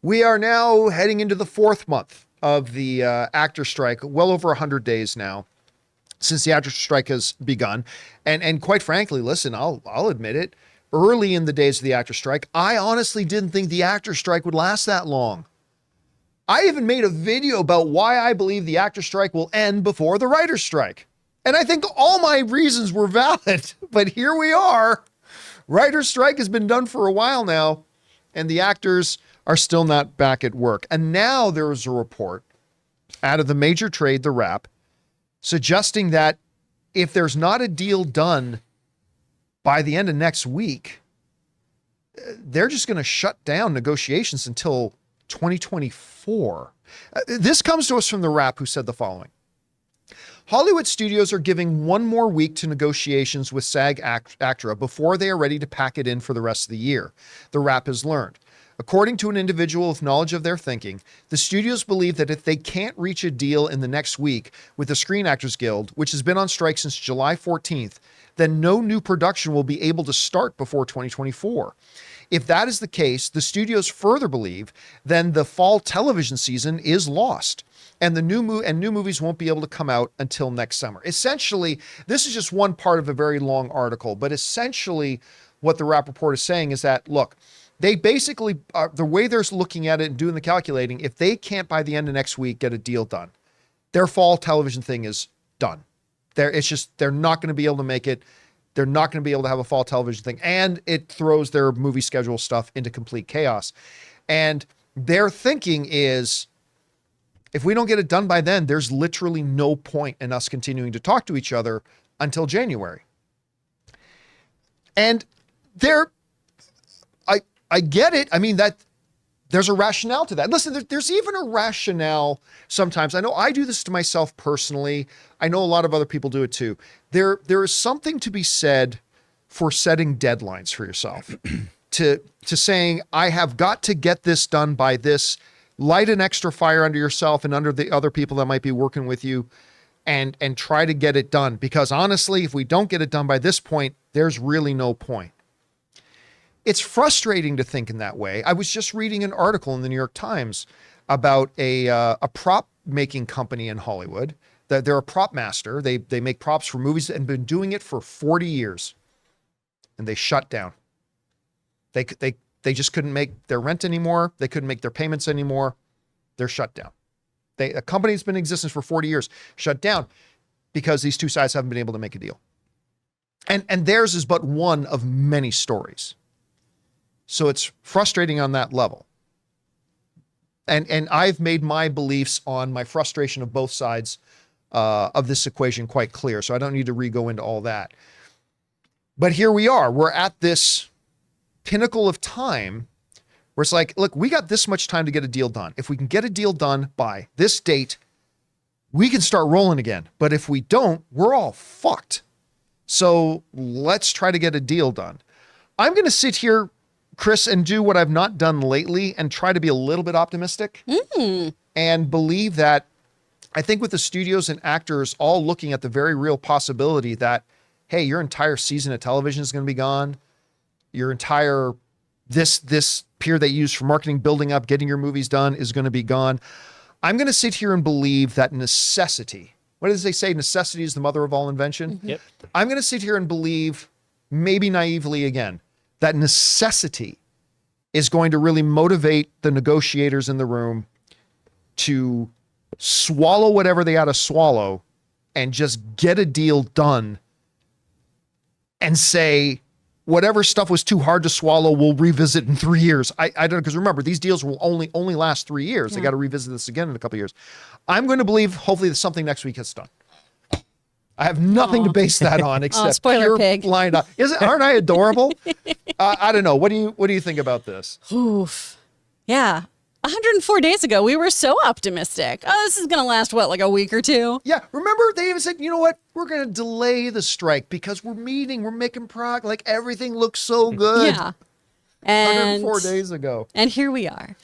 We are now heading into the fourth month of the actor strike, well over 100 days now since the actor strike has begun. And quite frankly, listen, I'll admit it, early in the days of the actor strike, I honestly didn't think the actor strike would last that long. I even made a video about why I believe the actor strike will end before the writer's strike. And I think all my reasons were valid, but here we are. Writer's strike has been done for a while now, and the actors are still not back at work. And now there is a report out of the major trade, the Wrap, suggesting that if there's not a deal done by the end of next week, they're just going to shut down negotiations until 2024. This comes to us from the Wrap, who said the following. Hollywood studios are giving one more week to negotiations with SAG-AFTRA before they are ready to pack it in for the rest of the year, the Wrap has learned. According to an individual with knowledge of their thinking, the studios believe that if they can't reach a deal in the next week with the Screen Actors Guild, which has been on strike since July 14th, then no new production will be able to start before 2024. If that is the case, the studios further believe then the fall television season is lost, and the new movies won't be able to come out until next summer. Essentially, this is just one part of a very long article, but essentially what the Wrap report is saying is that, look, they basically, the way they're looking at it and doing the calculating, if they can't by the end of next week get a deal done, their fall television thing is done. They're not going to be able to make it. They're not going to be able to have a fall television thing. And it throws their movie schedule stuff into complete chaos. And their thinking is, if we don't get it done by then, there's literally no point in us continuing to talk to each other until January. And I get it. I mean, that there's a rationale to that. Listen, there's even a rationale sometimes. I know I do this to myself personally. I know a lot of other people do it too. There is something to be said for setting deadlines for yourself, to saying, I have got to get this done by this. Light an extra fire under yourself and under the other people that might be working with you, and try to get it done. Because honestly, if we don't get it done by this point, there's really no point. It's frustrating to think in that way. I was just reading an article in the New York Times about a prop making company in Hollywood. They're a prop master. They make props for movies and been doing it for 40 years. And they shut down. They just couldn't make their rent anymore. They couldn't make their payments anymore. They're shut down. A company's been in existence for 40 years, shut down because these two sides haven't been able to make a deal. And theirs is but one of many stories. So it's frustrating on that level. And I've made my beliefs on my frustration of both sides of this equation quite clear. So I don't need to re-go into all that. But here we are. We're at this pinnacle of time where it's like, look, we got this much time to get a deal done. If we can get a deal done by this date, we can start rolling again. But if we don't, we're all fucked. So let's try to get a deal done. I'm going to sit here, Chris, and do what I've not done lately and try to be a little bit optimistic and believe that I think with the studios and actors all looking at the very real possibility that, hey, your entire season of television is going to be gone. Your entire, this period that you use for marketing, building up, getting your movies done is going to be gone. I'm going to sit here and believe that necessity, what does they say? Necessity is the mother of all invention. Yep. I'm going to sit here and believe, maybe naively again, that necessity is going to really motivate the negotiators in the room to swallow whatever they got to swallow and just get a deal done and say, whatever stuff was too hard to swallow, we'll revisit in 3 years. I don't know, because remember, these deals will only last 3 years. Yeah. They got to revisit this again in a couple of years. I'm going to believe, hopefully, that something next week gets done. I have nothing to base that on except pure blind eye. Aren't I adorable? I don't know. What do you think about this? Oof. Yeah. 104 days ago, we were so optimistic. Oh, this is going to last, what, like a week or two? Yeah. Remember, they even said, you know what? We're going to delay the strike because we're making progress. Like, everything looks so good. Yeah. And 104 days ago. And here we are.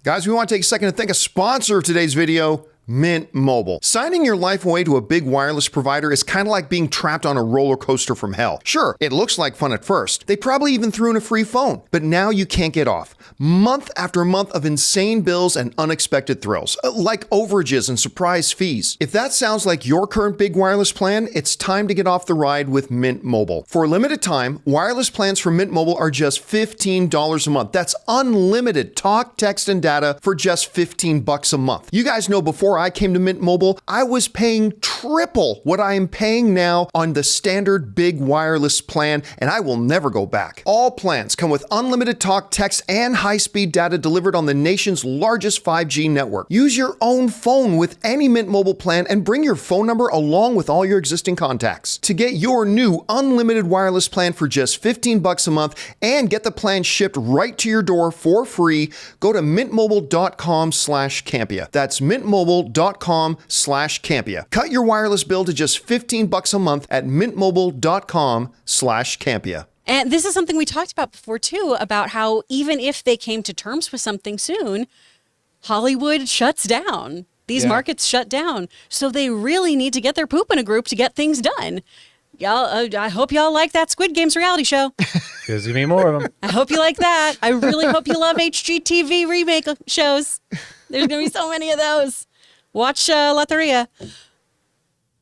Guys, we want to take a second to thank a sponsor of today's video, Mint Mobile. Signing your life away to a big wireless provider is kind of like being trapped on a roller coaster from hell. Sure, it looks like fun at first. They probably even threw in a free phone, but now you can't get off. Month after month of insane bills and unexpected thrills, like overages and surprise fees. If that sounds like your current big wireless plan, it's time to get off the ride with Mint Mobile. For a limited time, wireless plans from Mint Mobile are just $15 a month. That's unlimited talk, text, and data for just $15 a month. You guys know before I came to Mint Mobile, I was paying triple what I am paying now on the standard big wireless plan, and I will never go back. All plans come with unlimited talk, text, and high-speed data delivered on the nation's largest 5G network. Use your own phone with any Mint Mobile plan and bring your phone number along with all your existing contacts. To get your new unlimited wireless plan for just $15 a month and get the plan shipped right to your door for free, go to mintmobile.com/Campea. That's mintmobile.com/Campea. Cut your wireless bill to just $15 a month at mintmobile.com/Campea. And this is something we talked about before, too, about how even if they came to terms with something soon, Hollywood shuts down. These markets shut down. So they really need to get their poop in a group to get things done. Y'all, I hope y'all like that Squid Games reality show. There's going to be more of them. I hope you like that. I really hope you love HGTV remake shows. There's going to be so many of those. Watch Loteria.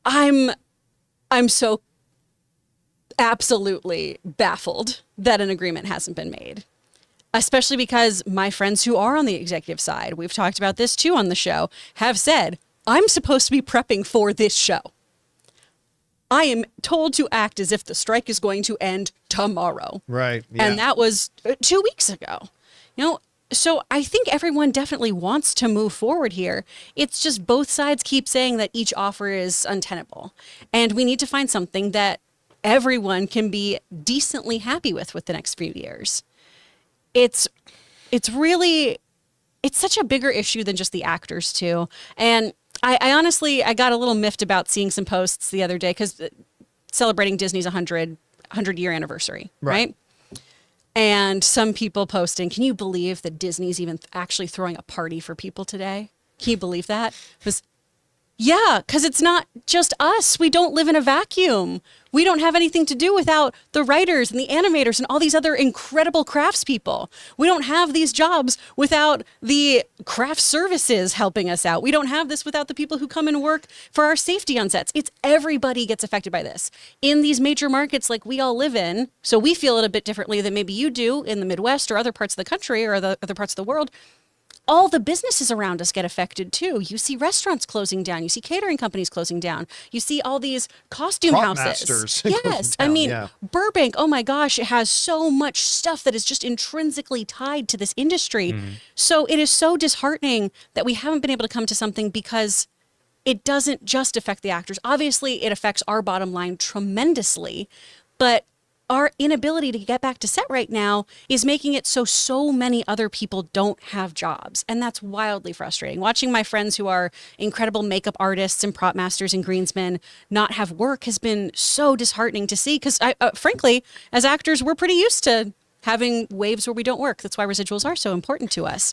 I'm so absolutely baffled that an agreement hasn't been made, especially because my friends who are on the executive side, we've talked about this too on the show, have said, I'm supposed to be prepping for this show. I am told to act as if the strike is going to end tomorrow. Right. Yeah. And that was 2 weeks ago. So I think everyone definitely wants to move forward here. It's just both sides keep saying that each offer is untenable. And we need to find something that everyone can be decently happy with the next few years. It's such a bigger issue than just the actors too. And I honestly got a little miffed about seeing some posts the other day because celebrating Disney's 100-year anniversary, right? And some people posting, can you believe that Disney's even actually throwing a party for people today? Can you believe that? Yeah, because it's not just us. We don't live in a vacuum. We don't have anything to do without the writers and the animators and all these other incredible craftspeople. We don't have these jobs without the craft services helping us out. We don't have this without the people who come and work for our safety on sets. It's everybody gets affected by this. In these major markets like we all live in, so we feel it a bit differently than maybe you do in the Midwest or other parts of the country or the other parts of the world. All the businesses around us get affected too. You see restaurants closing down. You see catering companies closing down. You see all these costume houses. Yes. I mean, Burbank, oh my gosh, it has so much stuff that is just intrinsically tied to this industry. So it is so disheartening that we haven't been able to come to something because it doesn't just affect the actors. Obviously, it affects our bottom line tremendously, but our inability to get back to set right now is making it so many other people don't have jobs. And that's wildly frustrating. Watching my friends who are incredible makeup artists and prop masters and greensmen not have work has been so disheartening to see because, frankly, as actors, we're pretty used to having waves where we don't work. That's why residuals are so important to us.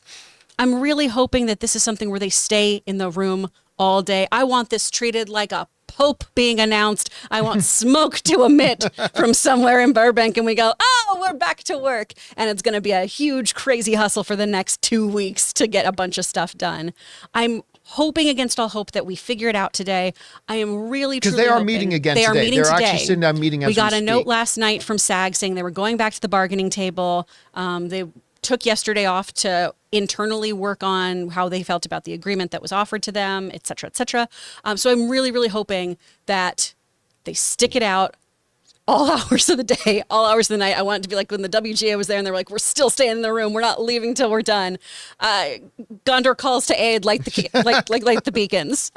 I'm really hoping that this is something where they stay in the room all day. I want this treated like a Pope being announced. I want smoke to emit from somewhere in Burbank and we go, oh, we're back to work. And it's going to be a huge, crazy hustle for the next 2 weeks to get a bunch of stuff done. I'm hoping against all hope that we figure it out today. I am really, truly because they are hoping. meeting again they today. Are meeting They're today. actually sitting down meeting as we got a speak. note last night from SAG saying they were going back to the bargaining table. They took yesterday off to internally work on how they felt about the agreement that was offered to them, et cetera, et cetera. So I'm really, really hoping that they stick it out all hours of the day, all hours of the night. I want it to be like when the WGA was there and they were like, we're still staying in the room. We're not leaving till we're done. Gondor calls to aid, like the beacons.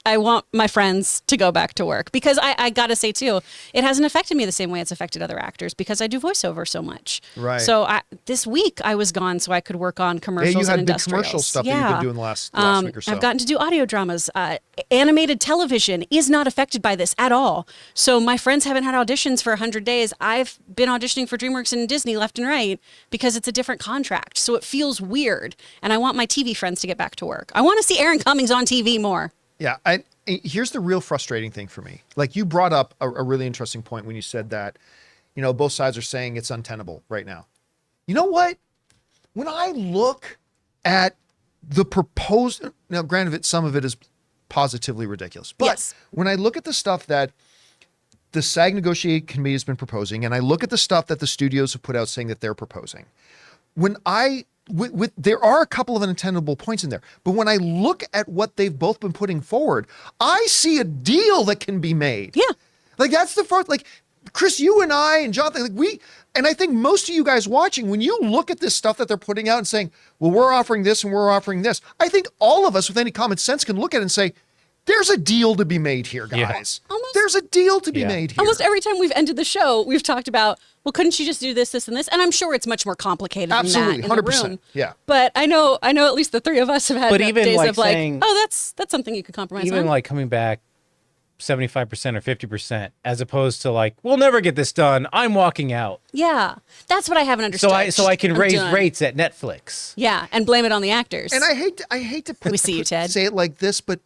I want my friends to go back to work because I got to say too, it hasn't affected me the same way it's affected other actors because I do voiceover so much. Right. So this week I was gone so I could work on commercials and industrials. You had big commercial stuff that you've been doing the last week or so. I've gotten to do audio dramas. Animated television is not affected by this at all. So my friends haven't had auditions friends for 100 days. I've been auditioning for DreamWorks and Disney left and right because it's a different contract. So it feels weird. And I want my TV friends to get back to work. I want to see Aaron Cummings on TV more. Yeah. Here's the real frustrating thing for me. Like, you brought up a really interesting point when you said that, both sides are saying it's untenable right now. You know what? When I look at the proposed, now granted, some of it is positively ridiculous, but Yes. when I look at the stuff that the SAG negotiate committee has been proposing, and I look at the stuff that the studios have put out saying that they're proposing, there are a couple of untenable points in there, but when I look at what they've both been putting forward, I see a deal that can be made. Yeah. Like, that's the first, like, Chris, you and I and Jonathan, and I think most of you guys watching, when you look at this stuff that they're putting out and saying, well, we're offering this and we're offering this, I think all of us with any common sense can look at it and say, there's a deal to be made here, guys. Yeah. There's a deal to be made here. Almost every time we've ended the show, we've talked about, well, couldn't you just do this, this, and this? And I'm sure it's much more complicated Absolutely, than that in 100%. the room. Yeah. But I know at least the three of us have had even days like of like, saying- oh, that's something you could compromise Even on. like coming back 75% or 50%, as opposed to like, we'll never get this done, I'm walking out. Yeah. That's what I haven't understood. So I can I'm raise done. rates at Netflix. Yeah, and blame it on the actors. And I hate to We see you, Ted. say it like this, but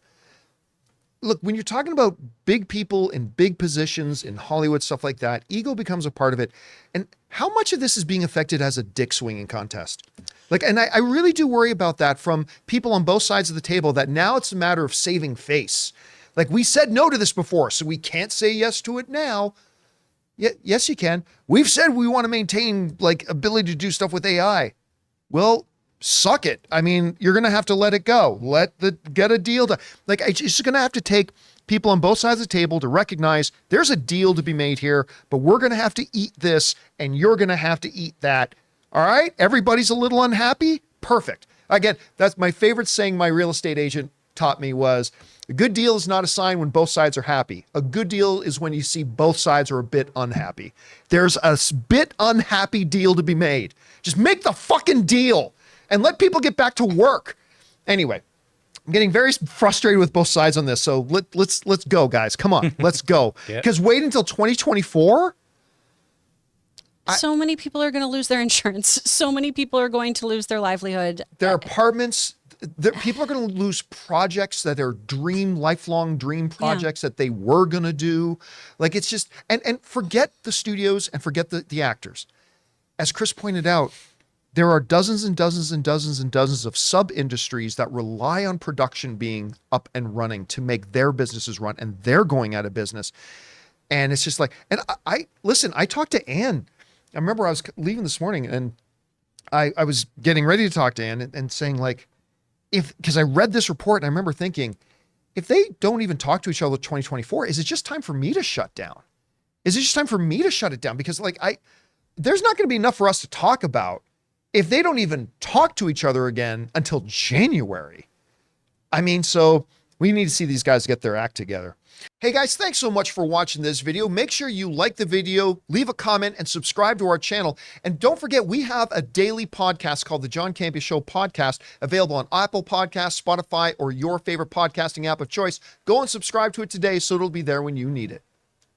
look, when you're talking about big people in big positions in Hollywood, stuff like that, ego becomes a part of it. And how much of this is being affected as a dick swinging contest? Like, and I really do worry about that from people on both sides of the table, that now it's a matter of saving face. Like, we said no to this before, so we can't say yes to it now. Yes, you can. We've said we want to maintain like ability to do stuff with AI. Well, suck it. I mean, you're going to have to let it go. Get a deal to, like, it's just going to have to take people on both sides of the table to recognize there's a deal to be made here, but we're going to have to eat this and you're going to have to eat that. All right. Everybody's a little unhappy. Perfect. Again, that's my favorite saying my real estate agent taught me was, a good deal is not a sign when both sides are happy. A good deal is when you see both sides are a bit unhappy. There's a bit unhappy deal to be made. Just make the fucking deal and let people get back to work. Anyway, I'm getting very frustrated with both sides on this. So let's go, guys. Come on, let's go. Because wait until 2024. So many people are going to lose their insurance. So many people are going to lose their livelihood. Their apartments. People are going to lose projects that are lifelong dream projects that they were going to do. Like, it's just, and forget the studios and forget the actors. As Chris pointed out, there are dozens and dozens and dozens and dozens of sub-industries that rely on production being up and running to make their businesses run, and they're going out of business. And it's just like, and I talked to Ann. I remember I was leaving this morning and I was getting ready to talk to Ann and saying, like, because I read this report and I remember thinking, if they don't even talk to each other in 2024, is it just time for me to shut down? Is it just time for me to shut it down? Because like there's not going to be enough for us to talk about if they don't even talk to each other again until January. I mean, so we need to see these guys get their act together. Hey guys, thanks so much for watching this video. Make sure you like the video, leave a comment, and subscribe to our channel. And don't forget, we have a daily podcast called the John Campea Show podcast, available on Apple Podcasts, Spotify, or your favorite podcasting app of choice. Go and subscribe to it today so it'll be there when you need it.